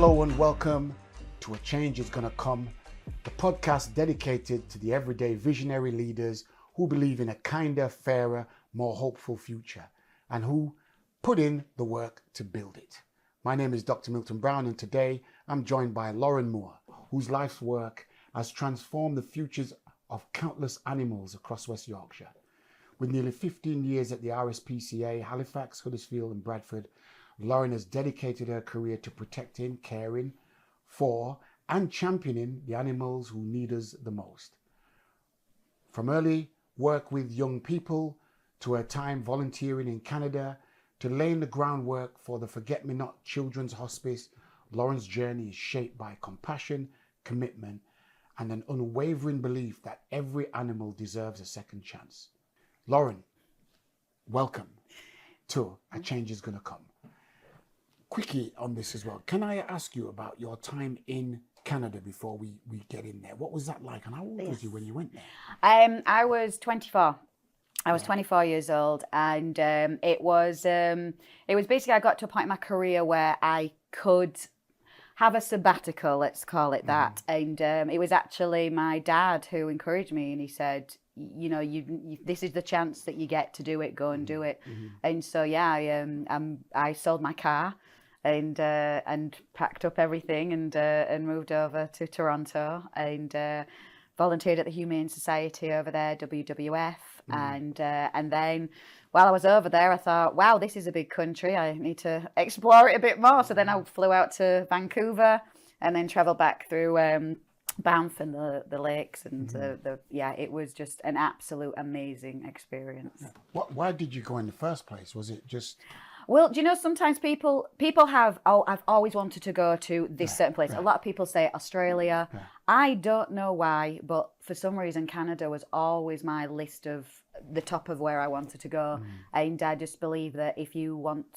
Hello and welcome to A Change Is Gonna Come, the podcast dedicated to the everyday visionary leaders who believe in a kinder, fairer, more hopeful future and who put in the work to build it. My name is Dr. Milton Brown, and today I'm joined by Lauren Moore, whose life's work has transformed the futures of countless animals across West Yorkshire. With nearly 15 years at the RSPCA Halifax, Huddersfield and Bradford, Lauren has dedicated her career to protecting, caring for and championing the animals who need us the most. From early work with young people to her time volunteering in Canada to laying the groundwork for the Forget-Me-Not Children's Hospice, Lauren's journey is shaped by compassion, commitment and an unwavering belief that every animal deserves a second chance. Lauren, welcome to A Change Is Gonna Come. Quickie on this as well. Can I ask you about your time in Canada before we get in there? What was that like, and how old was you when you went there? I was 24. I was 24 years old, and it was basically, I got to a point in my career where I could have a sabbatical, let's call it that. And it was actually my dad who encouraged me, and he said, you know, you this is the chance that you get to do it. Go and do it. And so I sold my car and packed up everything and moved over to Toronto and volunteered at the Humane Society over there, WWF. And then while I was over there, I thought, wow, this is a big country. I need to explore it a bit more. So then I flew out to Vancouver and then traveled back through Banff and the lakes, and it was just an absolute amazing experience. Why did you go in the first place? Was it just... Well, do you know, sometimes people have, I've always wanted to go to this certain place. A lot of people say Australia. I don't know why, but for some reason Canada was always my list of the top of where I wanted to go. And I just believe that if you want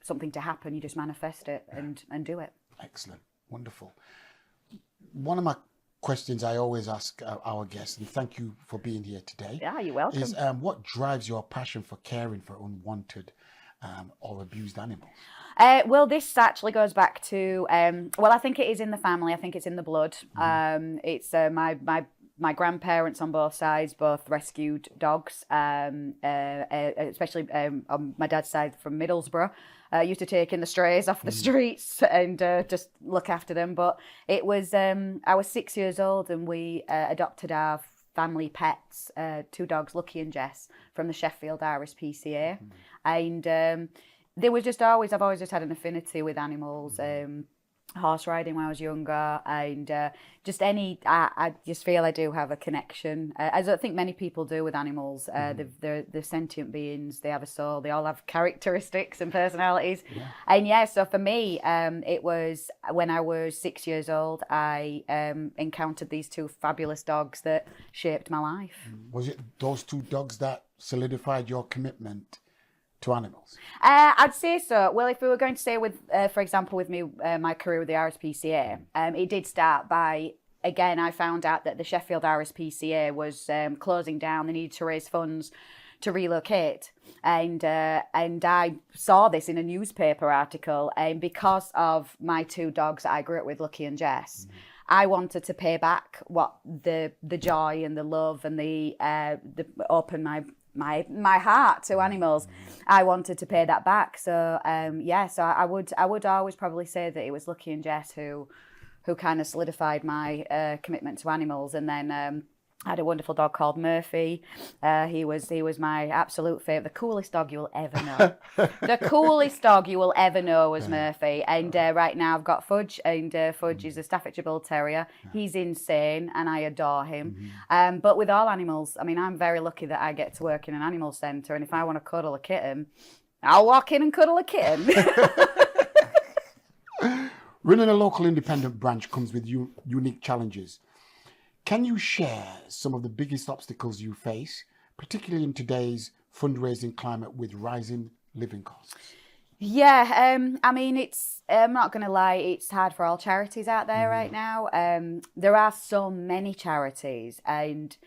something to happen, you just manifest it and do it. Excellent. Wonderful. One of my questions I always ask our guests, and thank you for being here today. Yeah, you're welcome. Is what drives your passion for caring for unwanted or abused animals? Well, this actually goes back to, I think it is in the family. I think it's in the blood. It's my grandparents on both sides, both rescued dogs, especially on my dad's side from Middlesbrough. Used to take in the strays off the streets and just look after them. But it was, I was 6 years old and we adopted our family pets, two dogs, Lucky and Jess, from the Sheffield RSPCA. And there was just I've always just had an affinity with animals, horse riding when I was younger, and I just feel I do have a connection, as I think many people do with animals. They're sentient beings, they have a soul, they all have characteristics and personalities. And so for me, it was when I was 6 years old, I encountered these two fabulous dogs that shaped my life. Was it those two dogs that solidified your commitment to animals? I'd say so. Well, if we were going to say with, for example, with me, my career with the RSPCA, it did start by, again, I found out that the Sheffield RSPCA was closing down. They needed to raise funds to relocate. And I saw this in a newspaper article, and because of my two dogs that I grew up with, Lucky and Jess, I wanted to pay back what the joy and the love and the open my heart to animals. I wanted to pay that back. So so I would always probably say that it was Lucky and Jess who kind of solidified my commitment to animals. And then I had a wonderful dog called Murphy. He was my absolute favourite, the coolest dog you will ever know. The coolest dog you will ever know was Murphy. And right now I've got Fudge, and Fudge is a Staffordshire Bull Terrier. He's insane and I adore him. But with all animals, I mean, I'm very lucky that I get to work in an animal centre, and if I want to cuddle a kitten, I'll walk in and cuddle a kitten. Running a local independent branch comes with unique challenges. Can you share some of the biggest obstacles you face, particularly in today's fundraising climate with rising living costs? Yeah, I mean, I'm not going to lie, it's hard for all charities out there right now. There are so many charities, and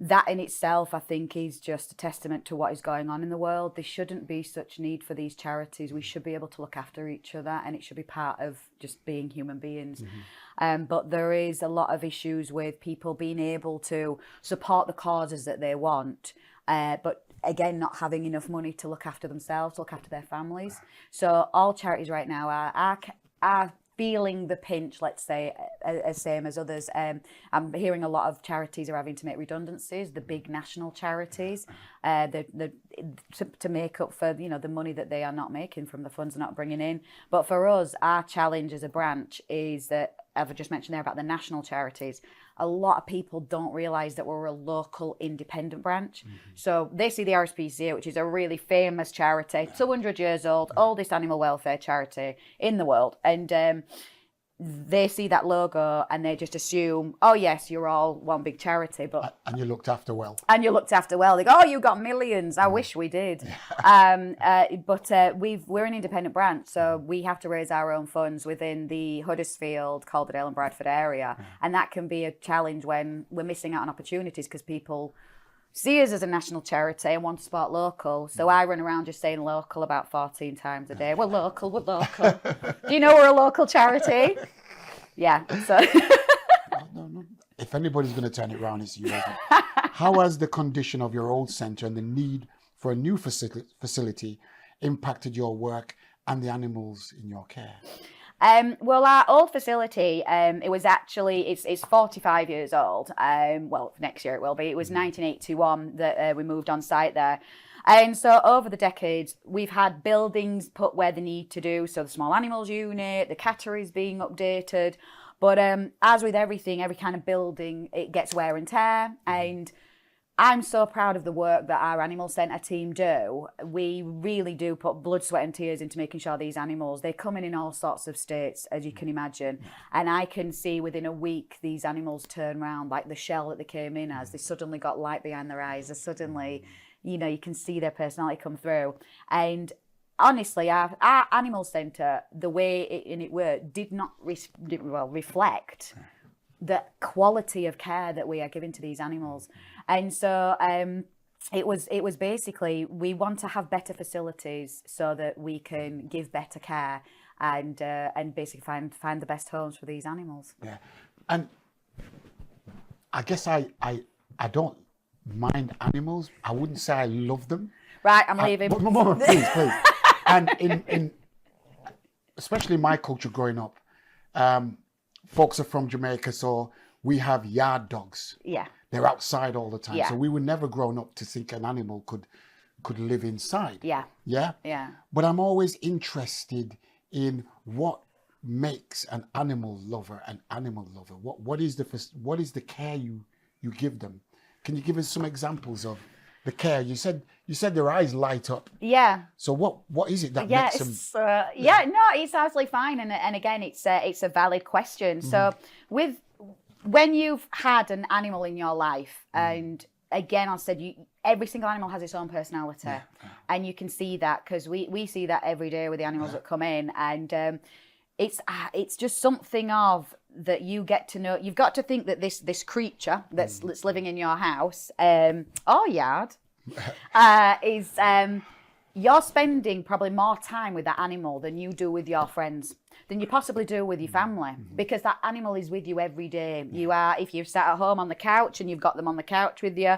that in itself, I think, is just a testament to what is going on in the world. There shouldn't be such need for these charities. We should be able to look after each other, and it should be part of just being human beings. But there is a lot of issues with people being able to support the causes that they want, but again, not having enough money to look after themselves, to look after their families. So all charities right now are feeling the pinch, let's say, as same as others. I'm hearing a lot of charities are having to make redundancies, the big national charities, to make up for, you know, the money that they are not making from the funds they're not bringing in. But for us, our challenge as a branch is that, as I just mentioned there about the national charities, a lot of people don't realise that we're a local independent branch. So they see the RSPCA, which is a really famous charity, 200 years old, oldest animal welfare charity in the world. And they see that logo and they just assume, oh yes, you're all one big charity. But And you're looked after well. And you're looked after well. They go, oh, you got millions. I wish we did. But we're an independent branch, so we have to raise our own funds within the Huddersfield, Calderdale and Bradford area. And that can be a challenge when we're missing out on opportunities because people see us as a national charity and want to support local. So I run around just saying local about 14 times a day. We're local, we're local. Do you know we're a local charity? Yeah. So No. If anybody's going to turn it around, it's you. How has the condition of your old centre and the need for a new facility impacted your work and the animals in your care? Well, our old facility, it was actually, it's 45 years old. Well, next year it will be. It was 1981 that we moved on site there. And so over the decades, we've had buildings put where they need to do. So the small animals unit, the cattery is being updated. But as with everything, every kind of building, it gets wear and tear. And I'm so proud of the work that our animal centre team do. We really do put blood, sweat and tears into making sure these animals, they come in all sorts of states, as you can imagine. And I can see within a week, these animals turn around, like the shell that they came in as. They suddenly got light behind their eyes. They suddenly, you know, you can see their personality come through. And honestly, our animal centre, the way it worked, did not reflect the quality of care that we are giving to these animals. And so it was basically, we want to have better facilities so that we can give better care and basically find the best homes for these animals. Yeah. And I guess I don't mind animals. I wouldn't say I love them. Right, I'm leaving. Please. And in especially my culture growing up, folks are from Jamaica, so we have yard dogs. Yeah. They're outside all the time. Yeah. So we were never grown up to think an animal could live inside. Yeah. Yeah? Yeah. But I'm always interested in what makes an animal lover an animal lover. What is the care you give them? Can you give us some examples of the care? You said their eyes light up. Yeah. So what is it that makes them? No, it's absolutely fine. And again, it's a valid question. So when you've had an animal in your life, and again, I said every single animal has its own personality, and you can see that because we see that every day with the animals that come in, and it's just something of that you get to know. You've got to think that this creature that's living in your house or yard is you're spending probably more time with that animal than you do with your friends, than you possibly do with your family, because that animal is with you every day. You are, if you've sat at home on the couch and you've got them on the couch with you,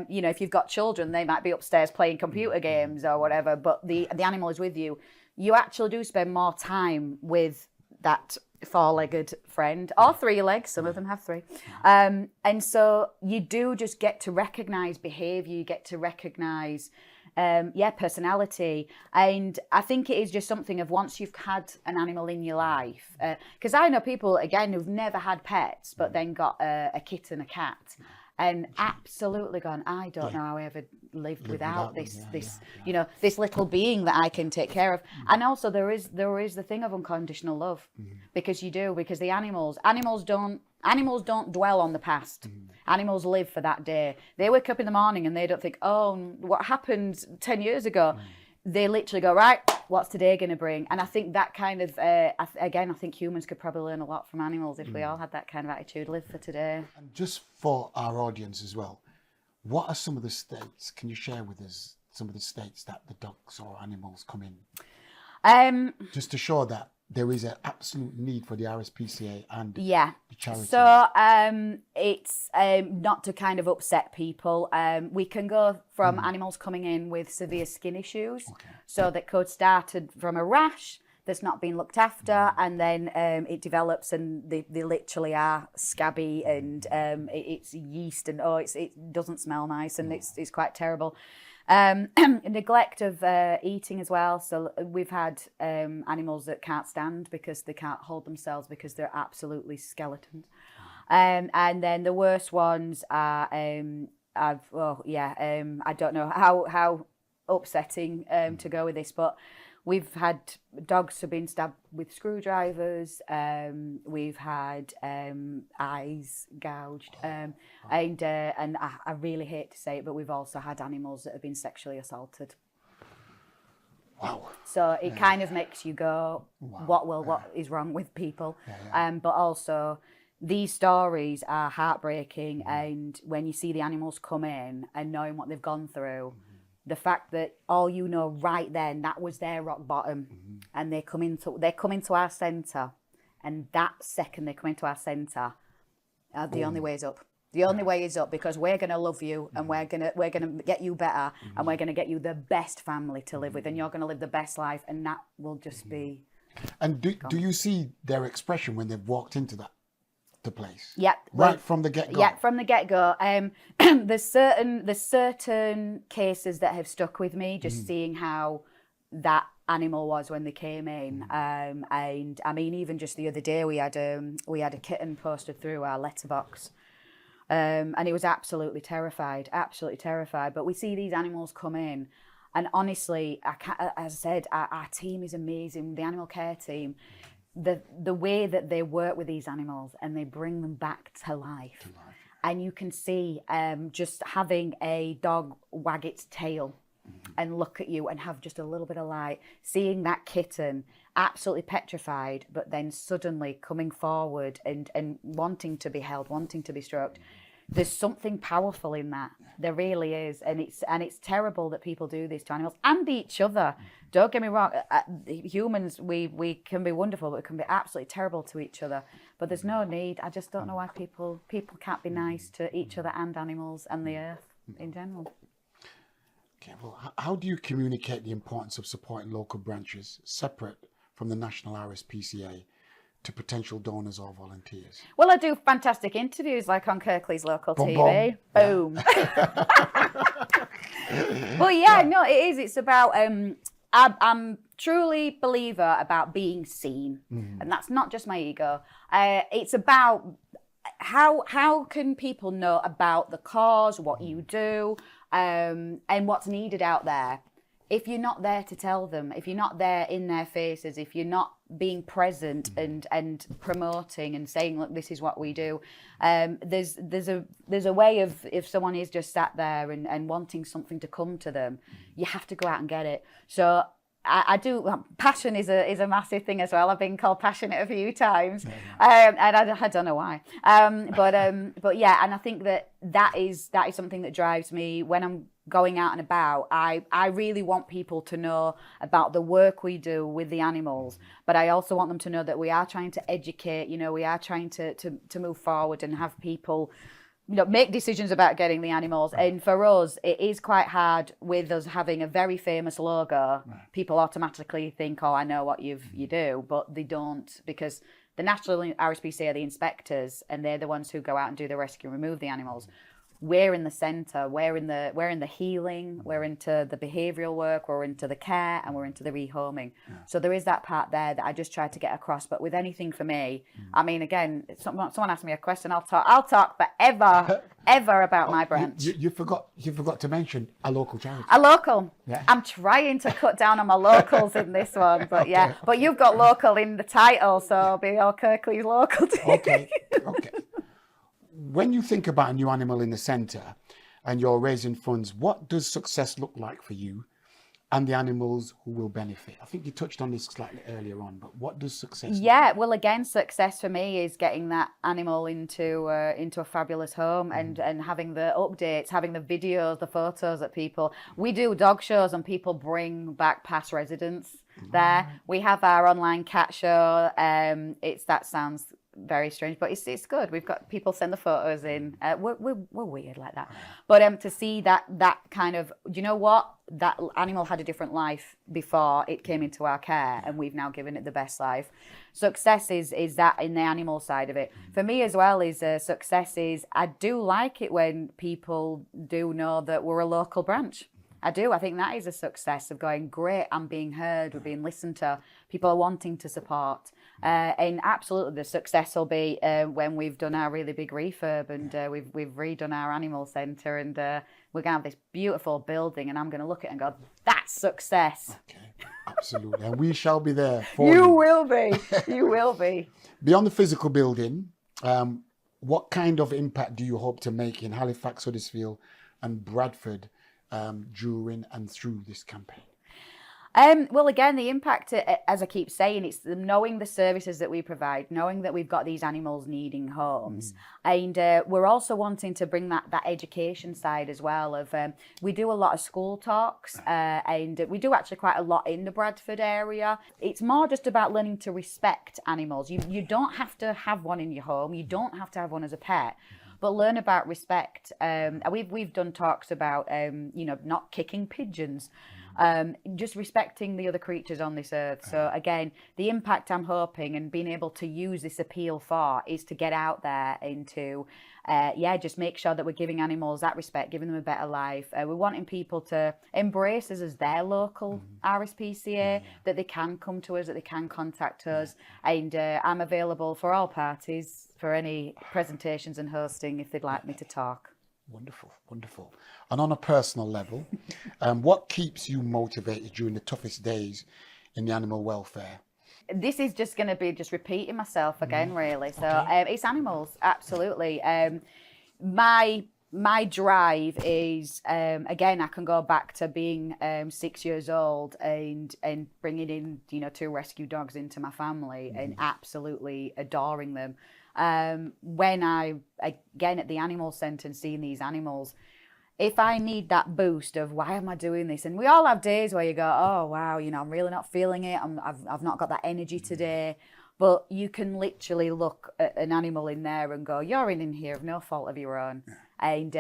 you know, if you've got children, they might be upstairs playing computer games or whatever, but the animal is with you. You actually do spend more time with that four-legged friend, or three legs, some of them have three. And so you do just get to recognise behaviour, you get to recognise personality. And I think it is just something of once you've had an animal in your life, because I know people, again, who've never had pets, but then got a kitten, a cat, and absolutely gone, I don't know how I ever lived without this, you know, this little being that I can take care of. And also there is the thing of unconditional love, because the animals don't dwell on the past. Animals live for that day. They wake up in the morning and they don't think, oh, what happened 10 years ago? They literally go, right, what's today going to bring? And I think that kind of, I think humans could probably learn a lot from animals if we all had that kind of attitude, live for today. And just for our audience as well, What are some of the states? Can you share with us some of the states that the dogs or animals come in? Just to show that there is an absolute need for the RSPCA and the charity. So it's not to kind of upset people. We can go from animals coming in with severe skin issues, so that could start from a rash that's not been looked after, and then it develops and they literally are scabby, and it's yeast, and it doesn't smell nice, and it's quite terrible. Neglect of eating as well. So we've had animals that can't stand because they can't hold themselves because they're absolutely skeletons. And then the worst ones are I don't know how upsetting to go with this, but we've had dogs who've been stabbed with screwdrivers. We've had eyes gouged, and I really hate to say it, but we've also had animals that have been sexually assaulted. Wow! So it kind of makes you go, what is wrong with people? But also, these stories are heartbreaking, and when you see the animals come in and knowing what they've gone through. The fact that all you know right then, that was their rock bottom, and they come into our centre, and that second they come into our centre, the only way is up. The only way is up, because we're going to love you, and we're gonna get you better, and we're going to get you the best family to live with, and you're going to live the best life, and that will just be. And do you see their expression when they've walked into the place? Yeah. Right from the get-go? Yeah, from the get-go. There's certain cases that have stuck with me, just seeing how that animal was when they came in. And I mean, even just the other day, we had a kitten posted through our letterbox. And it was absolutely terrified. But we see these animals come in, and honestly, as I said, our team is amazing, the animal care team. The way that they work with these animals and they bring them back to life. And you can see just having a dog wag its tail and look at you and have just a little bit of light, seeing that kitten absolutely petrified, but then suddenly coming forward and wanting to be held, wanting to be stroked. There's something powerful in that. There really is, and it's terrible that people do this to animals and each other. Don't get me wrong, humans, we can be wonderful, but we can be absolutely terrible to each other. But there's no need. I just don't know why people can't be nice to each other and animals and the earth in general. Okay, well, how do you communicate the importance of supporting local branches separate from the national RSPCA to potential donors or volunteers? Well, I do fantastic interviews like on Kirklees Local TV. Boom. Well, yeah, no, it is. It's about, I'm truly believer about being seen. And that's not just my ego. It's about how can people know about the cause, what you do, and what's needed out there. If you're not there to tell them, if you're not there in their faces, if you're not being present and promoting and saying, look, this is what we do, there's a way of, if someone is just sat there and wanting something to come to them, you have to go out and get it. So I do. Passion is a massive thing as well. I've been called passionate a few times, and I don't know why. But yeah, and I think that is something that drives me when I'm going out and about. I really want people to know about the work we do with the animals, but I also want them to know that we are trying to educate. You know, we are trying to move forward and have people, you know, make decisions about getting the animals. And for us, it is quite hard with us having a very famous logo. People automatically think, oh, I know what you do, but they don't, because the National RSPCA are the inspectors, and they're the ones who go out and do the rescue and remove the animals. We're in the centre, we're in the healing, we're into the behavioural work, we're into the care, and we're into the rehoming. So there is that part there that I just tried to get across. But with anything for me, I mean, again, someone asked me a question, I'll talk forever about my branch. You forgot to mention a local charity. A local. Yeah. I'm trying to cut down on my locals in this one, but yeah. Okay. But you've got local in the title, so I'll be all Kirklees Local. Okay. When you think about a new animal in the centre and you're raising funds, what does success look like for you? and the animals who will benefit. I think you touched on this slightly earlier on, but what does success look Yeah, like? well, again, success for me is getting that animal into a fabulous home and having the updates, having the videos, the photos that people. We do dog shows and people bring back past residents there. We have our online cat show. That sounds very strange, but it's good. We've got people send the photos in. We're weird like that, but to see that kind of, do you know what, that animal had a different life before it came into our care, and we've now given it the best life. Success is that in the animal side of it. For me as well is success is, I do like it when people do know that we're a local branch. I do. I think that is a success of going, great, I'm being heard, we're being listened to, people are wanting to support. And absolutely the success will be when we've done our really big refurb and we've redone our animal centre, and we're going to have this beautiful building, and I'm going to look at it and go, that's success. Okay, absolutely. And we shall be there for You will be. You will be. Beyond the physical building, what kind of impact do you hope to make in Halifax, Huddersfield and Bradford during and through this campaign? Well, again, the impact, as I keep saying, it's knowing the services that we provide, knowing that we've got these animals needing homes. And we're also wanting to bring that education side as well. Of we do a lot of school talks, and we do actually quite a lot in the Bradford area. It's more just about learning to respect animals. You don't have to have one in your home. You don't have to have one as a pet. But learn about respect. We've done talks about not kicking pigeons, just respecting the other creatures on this earth. So again, the impact I'm hoping and being able to use this appeal for is to get out there and to just make sure that we're giving animals that respect, giving them a better life. We're wanting people to embrace us as their local RSPCA, that they can come to us, that they can contact us, and I'm available for all parties for any presentations and hosting if they'd like me to talk. Wonderful, wonderful. And on a personal level, what keeps you motivated during the toughest days in the animal welfare? This is just going to be just repeating myself again, really. So it's animals, absolutely. My drive is, again, I can go back to being 6 years old and bringing in, 2 rescue dogs into my family and absolutely adoring them. When again, at the animal centre and seeing these animals, if I need that boost of why am I doing this? And we all have days where you go, oh, wow, I'm really not feeling it. I've not got that energy today. But you can literally look at an animal in there and go, you're in here of no fault of your own. And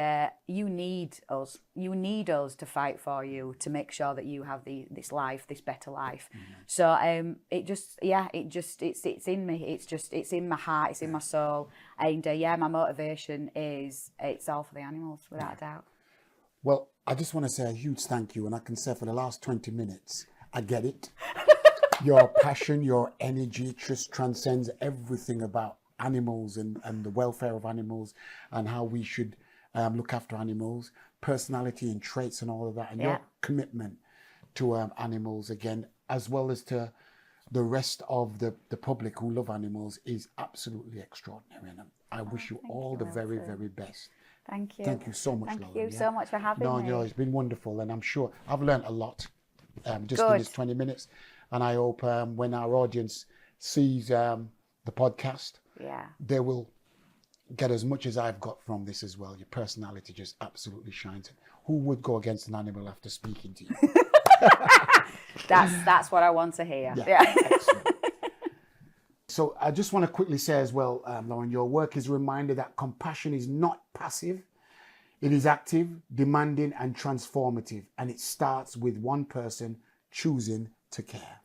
you need us. You need us to fight for you, to make sure that you have this life, this better life. So it's in me. It's in my heart. It's in my soul. And my motivation is it's all for the animals, without a doubt. Well, I just want to say a huge thank you. And I can say for the last 20 minutes, I get it. Your passion, your energy just transcends everything about animals and the welfare of animals and how we should look after animals, personality and traits and all of that, and your commitment to animals again, as well as to the rest of the public who love animals, is absolutely extraordinary. And I wish you all the very, very best. Thank you. Thank you so much, Lauren. Thank you so much for having me. No, it's been wonderful, and I'm sure I've learned a lot just in this 20 minutes. And I hope when our audience sees the podcast, they will get as much as I've got from this as well. Your personality just absolutely shines. Who would go against an animal after speaking to you? That's what I want to hear. Yeah. So I just want to quickly say as well, Lauren, your work is a reminder that compassion is not passive. It is active, demanding and transformative. And it starts with one person choosing to care.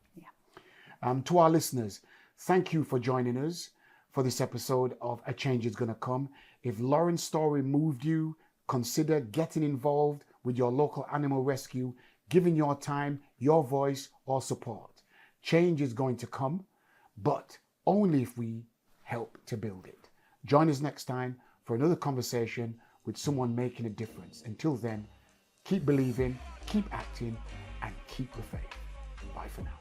To our listeners, thank you for joining us for this episode of A Change Is Gonna Come. If Lauren's story moved you, consider getting involved with your local animal rescue, giving your time, your voice, or support. Change is going to come, but only if we help to build it. Join us next time for another conversation with someone making a difference. Until then, keep believing, keep acting, and keep the faith. Bye for now.